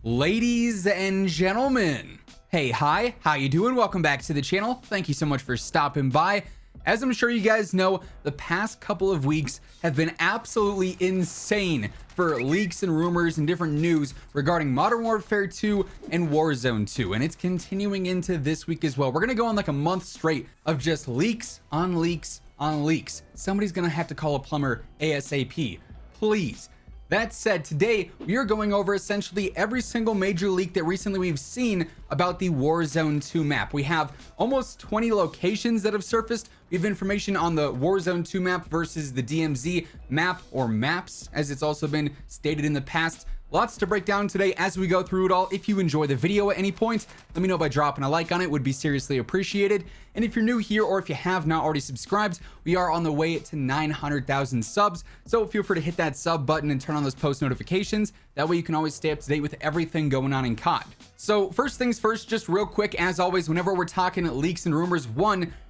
Ladies and gentlemen, hey, hi, how you doing? Welcome back to the channel. Thank you so much for stopping by. As I'm sure you guys know, the past couple of weeks have been absolutely insane for leaks and rumors and different news regarding Modern Warfare 2 and Warzone 2, and it's continuing into this week as well. We're gonna go on like a month straight of just leaks on leaks on leaks. Somebody's gonna have to call a plumber ASAP, please. That said, today we are going over essentially every single major leak that recently we've seen about the Warzone 2 map. We have almost 20 locations that have surfaced. We have information on the Warzone 2 map versus the DMZ map, or maps as it's also been stated in the past. Lots to break down today as we go through it all. If you enjoy the video at any point, let me know by dropping a like on it. Would be seriously appreciated. And if you're new here, or if you have not already subscribed, we are on the way to 900,000 subs. So feel free to hit that sub button and turn on those post notifications. That way you can always stay up to date with everything going on in COD. So first things first, just real quick, as always, whenever we're talking leaks and rumors,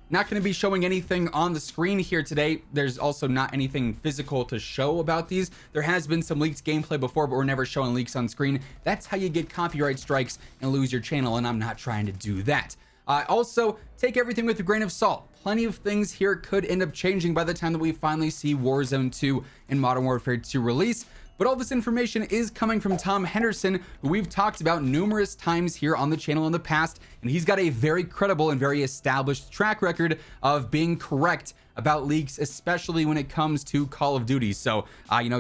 not going to be showing anything on the screen here today. There's also not anything physical to show about these. There has been some leaked gameplay before, but we're never showing leaks on screen. That's how you get copyright strikes and lose your channel, and I'm not trying to do that. Also, take everything with a grain of salt. Plenty of things here could end up changing by the time that we finally see Warzone 2 and Modern Warfare 2 release. But all this information is coming from Tom Henderson, who we've talked about numerous times here on the channel in the past, and he's got a very credible and very established track record of being correct about leaks, especially when it comes to Call of Duty. So,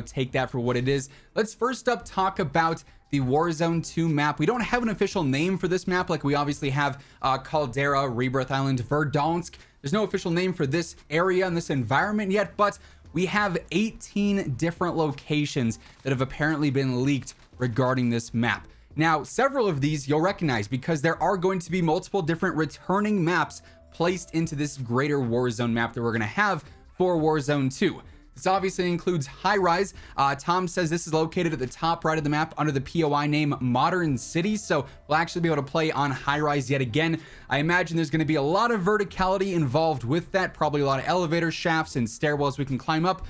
take that for what it is. Let's first up talk about the Warzone 2 map. We don't have an official name for this map like we obviously have Caldera, Rebirth Island, Verdansk. There's no official name for this area and this environment yet, but we have 18 different locations that have apparently been leaked regarding this map. Now, several of these you'll recognize because there are going to be multiple different returning maps placed into this greater Warzone map that we're going to have for Warzone 2. This obviously includes High Rise. Tom says this is located at the top right of the map under the POI name Modern City, so we'll actually be able to play on High Rise yet again. I imagine there's going to be a lot of verticality involved with that, probably a lot of elevator shafts and stairwells we can climb up,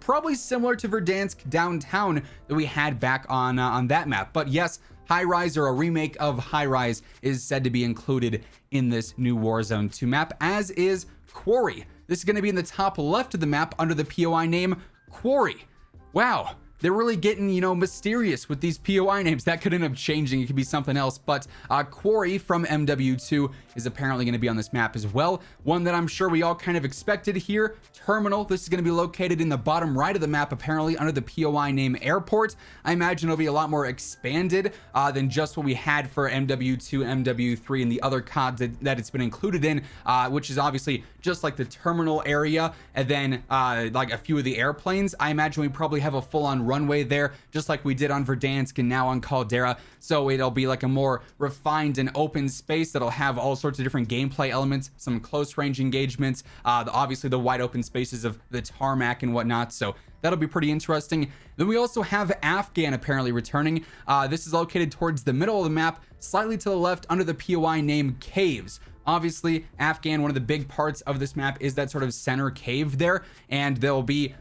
probably similar to Verdansk downtown that we had back on that map. But yes, High Rise, or a remake of High Rise, is said to be included in this new Warzone 2 map, as is Quarry. This is going to be in the top left of the map under the POI name Quarry. Wow, they're really getting, mysterious with these POI names. That could end up changing. It could be something else. But Quarry from MW2 is apparently going to be on this map as well. One that I'm sure we all kind of expected here, Terminal. This is going to be located in the bottom right of the map, apparently under the POI name Airport. I imagine it'll be a lot more expanded than just what we had for MW2, MW3, and the other CODs that it's been included in, which is obviously just like the terminal area, and then like a few of the airplanes. I imagine we probably have a full-on runway there, just like we did on Verdansk and now on Caldera. So it'll be like a more refined and open space that'll have all sorts of different gameplay elements, some close range engagements, obviously the wide open spaces of the tarmac and whatnot. So that'll be pretty interesting. Then we also have Afghan apparently returning. This is located towards the middle of the map, slightly to the left under the POI name Caves. Obviously, Afghan, one of the big parts of this map is that sort of center cave there, and there'll be,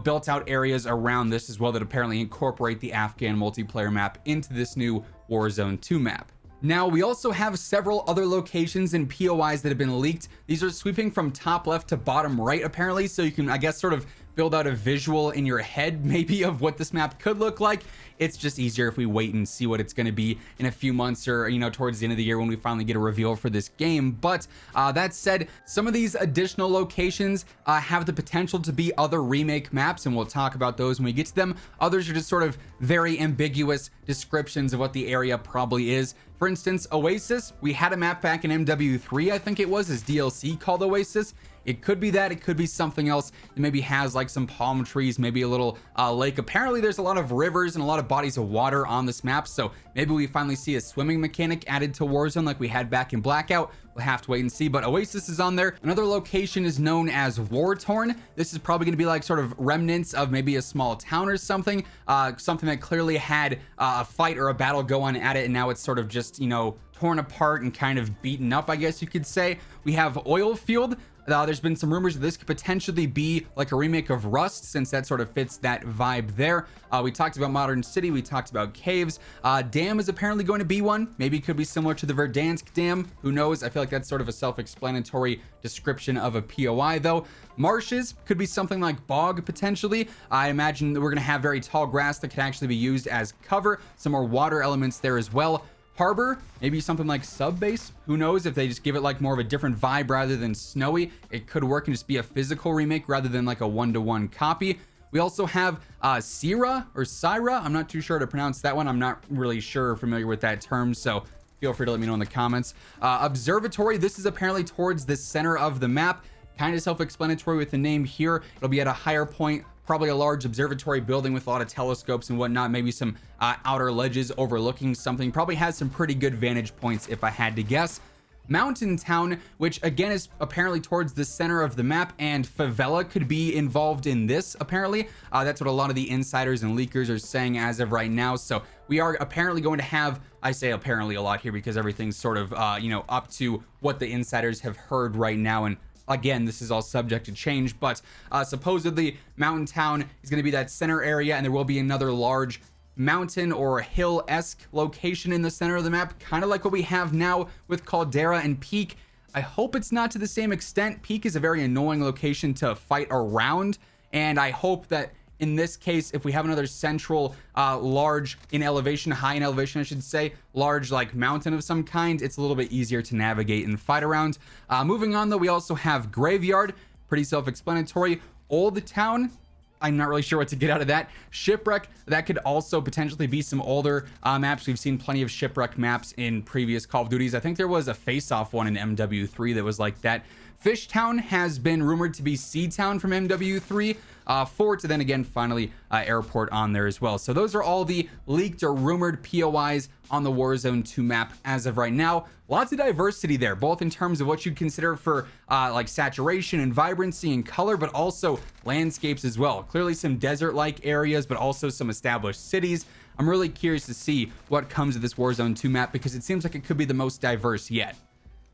built out areas around this as well that apparently incorporate the Afghan multiplayer map into this new Warzone 2 map. Now, we also have several other locations and POIs that have been leaked. These are sweeping from top left to bottom right, apparently, so you can, I guess, sort of build out a visual in your head maybe of what this map could look like. It's just easier if we wait and see what it's going to be in a few months, or towards the end of the year when we finally get a reveal for this game. But that said, some of these additional locations have the potential to be other remake maps, and we'll talk about those when we get to them. Others are just sort of very ambiguous descriptions of what the area probably is. For instance, Oasis, we had a map back in MW3, I think it was, as DLC called Oasis. It could be that, it could be something else that maybe has like some palm trees, maybe a little lake. Apparently there's a lot of rivers and a lot of bodies of water on this map, so maybe we finally see a swimming mechanic added to Warzone like we had back in Blackout. We'll have to wait and see, but Oasis is on there. Another location is known as War Torn. This is probably going to be like sort of remnants of maybe a small town or something, something that clearly had a fight or a battle go on at it, and now it's sort of just, torn apart and kind of beaten up, I guess you could say. We have Oil Field. There's been some rumors that this could potentially be like a remake of Rust, since that sort of fits that vibe there. We talked about Modern City. We talked about caves. Dam is apparently going to be one. Maybe it could be similar to the Verdansk Dam. Who knows? I feel like that's sort of a self-explanatory description of a POI, though. Marshes could be something like bog, potentially. I imagine that we're going to have very tall grass that can actually be used as cover. Some more water elements there as well. Harbor, maybe something like sub base. Who knows? If they just give it like more of a different vibe rather than snowy, it could work and just be a physical remake rather than like a one-to-one copy. We also have Syra or Syra. I'm not too sure how to pronounce that one. I'm not really familiar with that term, so feel free to let me know in the comments. Observatory, this is apparently towards the center of the map. Kind of self-explanatory with the name here. It'll be at a higher point, probably a large observatory building with a lot of telescopes and whatnot, maybe some outer ledges overlooking something. Probably has some pretty good vantage points if I had to guess. Mountain Town, which again is apparently towards the center of the map, and favela could be involved in this apparently. That's what a lot of the insiders and leakers are saying as of right now. So we are apparently going to have, I say apparently a lot here because everything's sort of up to what the insiders have heard right now, and again, this is all subject to change, but supposedly Mountain Town is going to be that center area, and there will be another large mountain or hill-esque location in the center of the map, kind of like what we have now with Caldera and Peak. I hope it's not to the same extent. Peak is a very annoying location to fight around, and I hope that in this case, if we have another central large in elevation, high in elevation I should say, large like mountain of some kind, it's a little bit easier to navigate and fight around. Moving on though, we also have Graveyard, pretty self-explanatory. Old Town, I'm not really sure what to get out of that. Shipwreck, that could also potentially be some older maps. We've seen plenty of Shipwreck maps in previous Call of Duties. I think there was a face-off one in MW3 that was like that. Fish Town has been rumored to be Sea Town from MW3. Fort, then again, finally, Airport on there as well. So those are all the leaked or rumored POIs on the Warzone 2 map as of right now. Lots of diversity there, both in terms of what you'd consider for like saturation and vibrancy and color, but also landscapes as well. Clearly some desert-like areas, but also some established cities. I'm really curious to see what comes of this Warzone 2 map because it seems like it could be the most diverse yet.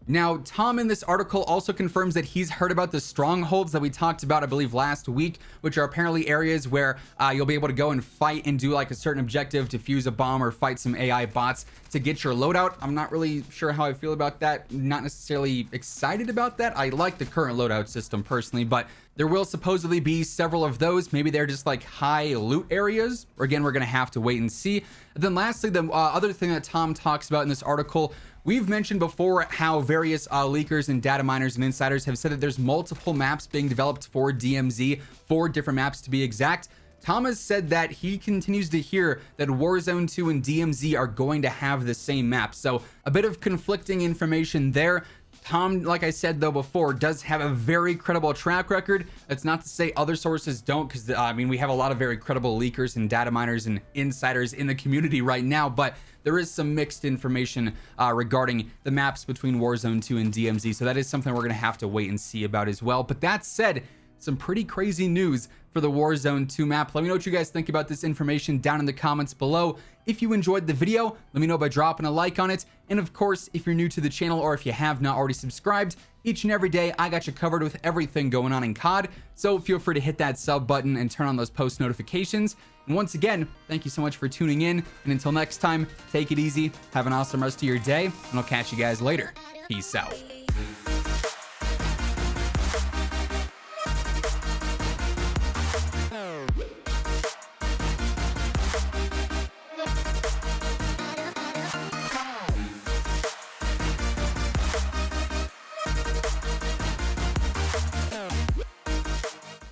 Now, Tom in this article also confirms that he's heard about the Strongholds that we talked about, I believe, last week, which are apparently areas where you'll be able to go and fight and do like a certain objective, defuse a bomb or fight some AI bots to get your loadout. I'm not really sure how I feel about that. Not necessarily excited about that. I like the current loadout system personally, but there will supposedly be several of those. Maybe they're just like high loot areas. Or again, we're going to have to wait and see. And then lastly, the other thing that Tom talks about in this article, we've mentioned before how various leakers and data miners and insiders have said that there's multiple maps being developed for DMZ, 4 different maps to be exact. Tom has said that he continues to hear that Warzone 2 and DMZ are going to have the same map. So a bit of conflicting information there. Tom, like I said though before, does have a very credible track record. That's not to say other sources don't, because I mean, we have a lot of very credible leakers and data miners and insiders in the community right now, but there is some mixed information regarding the maps between Warzone 2 and DMZ, so that is something we're going to have to wait and see about as well. But that said, some pretty crazy news for the Warzone 2 map. Let me know what you guys think about this information down in the comments below. If you enjoyed the video, let me know by dropping a like on it. And of course, if you're new to the channel or if you have not already subscribed, each and every day I got you covered with everything going on in COD. So feel free to hit that sub button and turn on those post notifications. And once again, thank you so much for tuning in. And until next time, take it easy, have an awesome rest of your day, and I'll catch you guys later. Peace out.